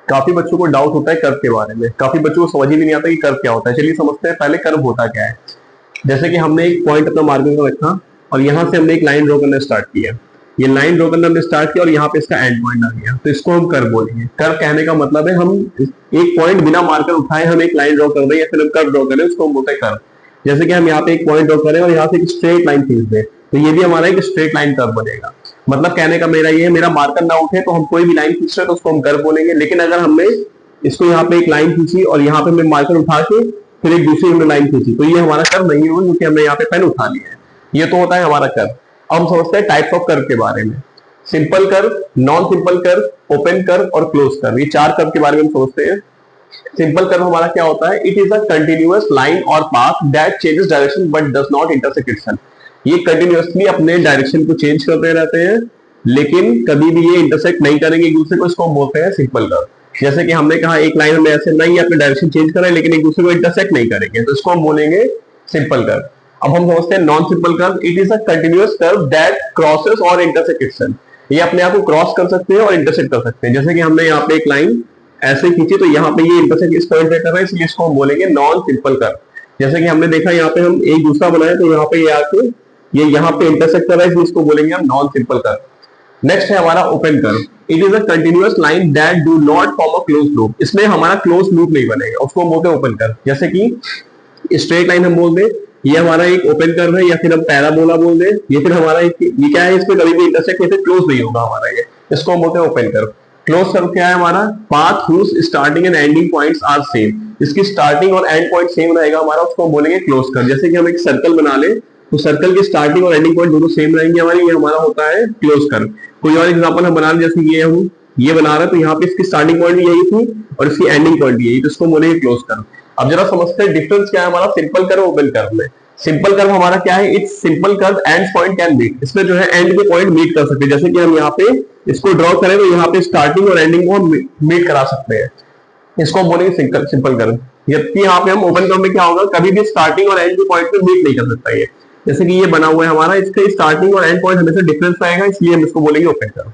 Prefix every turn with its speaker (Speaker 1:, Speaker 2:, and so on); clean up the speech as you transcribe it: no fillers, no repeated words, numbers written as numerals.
Speaker 1: काफी बच्चों को डाउट होता है कर्व के बारे में, काफी बच्चों को समझ ही नहीं आता कि कर्व क्या होता है। चलिए समझते हैं पहले कर्व होता क्या है। जैसे कि हमने एक पॉइंट अपना मार्किंग में रखा और यहाँ से हमने एक लाइन ड्रॉ करना स्टार्ट किया, ये लाइन ड्रॉ करना हमने स्टार्ट किया और यहाँ पे इसका एंड पॉइंट आ गया, तो इसको हम कर्व बोलेंगे। कर्व कहने का मतलब है हम एक पॉइंट बिना मार्कर उठाए हम एक लाइन ड्रॉ कर रहे हैं या फिर हम कर्व ड्रॉ कर रहे हैं, उसको हम बोलते हैं कर्व। जैसे कि हम यहाँ पे एक पॉइंट ड्रॉ करें और यहाँ से एक स्ट्रेट लाइन खींच दें, तो ये भी हमारा एक स्ट्रेट लाइन कर्व बनेगा। मतलब कहने का मेरा ये है, मेरा मार्कर ना उठे तो हम कोई भी लाइन खींच रहे हैं तो उसको हम कर्व बोलेंगे, लेकिन अगर हमने इसको यहाँ पे एक लाइन खींची और यहाँ पे हमने मार्कर उठा के फिर एक दूसरी हमने लाइन खींची, तो ये हमारा कर्व नहीं होगा क्योंकि हमने यहाँ पे पेन उठा लिया है। ये तो होता है हमारा कर्व। अब हम समझते हैं टाइप्स ऑफ कर्व के बारे में। Simple curve, non simple curve, open curve और क्लोज कर्व, ये चार कर्व के बारे में हम समझते हैं। सिंपल कर्व हमारा क्या होता है? It is a continuous line और path that changes direction but does not intersect itself. ये कंटिन्यूअसली अपने डायरेक्शन को चेंज करते रहते हैं लेकिन कभी भी ये इंटरसेक्ट नहीं करेंगे एक दूसरे को, इसको हम बोलते हैं सिंपल कर्व। जैसे कि हमने कहा एक लाइन में ऐसे नहीं अपने डायरेक्शन चेंज कर रहे हैं लेकिन एक दूसरे को इंटरसेक्ट नहीं करेंगे, तो इसको हम बोलेंगे सिंपल कर्व। अब हम समझते हैं non simple curve. It is a continuous curve that crosses और इंटरसेक्ट इटसेल्फ। ये अपने आप को क्रॉस कर सकते हैं और इंटरसेक्ट कर सकते हैं। जैसे कि हमने यहाँ पे एक लाइन ऐसे खींची तो यहाँ पे ये इंटरसेक्ट इस पॉइंट पे कर रहा है, इसलिए इसको हम बोलेंगे नॉन सिंपल कर्व। जैसे कि हमने देखा यहाँ पे हम एक दूसरा बनाया तो यहाँ पे ये आके ये यहाँ पे इंटरसेक्ट कर रहा है, इसलिए इसको बोलेंगे हम नॉन सिंपल कर्व। नेक्स्ट है हमारा open curve. It is a continuous line that do not form a close loop. इसमें हमारा क्लोज लूप नहीं बनेगा, उसको हम बोलते हैं ओपन कर्व। जैसे कि स्ट्रेट लाइन हम बोल दें ये हमारा एक ओपन कर्व है, या फिर हम पैराबोला बोल दें, ये फिर हमारा एक ये क्या है, इसमें कभी भी इंटरसेक्ट या फिर क्लोज नहीं होगा हमारा ये, इसको हम बोलते हैं ओपन कर्व। क्लोज कर्व क्या है हमारा? Path whose starting and ending points are same. इसकी स्टार्टिंग और एंड पॉइंट सेम रहेगा हमारा, उसको हम बोलेंगे क्लोज कर्व। जैसे कि हम एक सर्कल बना ले तो सर्कल की स्टार्टिंग और एंडिंग पॉइंट दोनों सेम रहेंगे हमारे, ये हमारा होता है क्लोज कर्व। कोई और एग्जांपल हम बना लें, जैसे ये हम ये बना रहे हैं तो यहाँ पे इसकी स्टार्टिंग पॉइंट भी यही थी और इसकी एंडिंग पॉइंट भी यही, तो इसको बोलेंगे क्लोज कर्व। अब जरा समझते हैं डिफरेंस क्या है हमारा सिंपल कर्व ओपन कर्व में। सिंपल कर्व हमारा क्या है? It's simple curve end point can meet. इसमें जो है एंड के पॉइंट मीट कर सकते हैं। जैसे कि हम यहाँ पे इसको ड्रॉ करें तो यहाँ पे स्टार्टिंग और एंडिंग को हम मीट करा सकते हैं, इसको हम बोलेंगे सिंपल कर्व। जबकि यहाँ पे हम ओपन कर्व में क्या होगा, कभी भी स्टार्टिंग और एंड के पॉइंट पे मीट नहीं कर सकता ये। जैसे कि ये बना हुआ है हमारा, इसके स्टार्टिंग और एंड पॉइंट हमेशा डिफरेंस आएगा, इसलिए हम इसको बोलेंगे ओपन कर्व।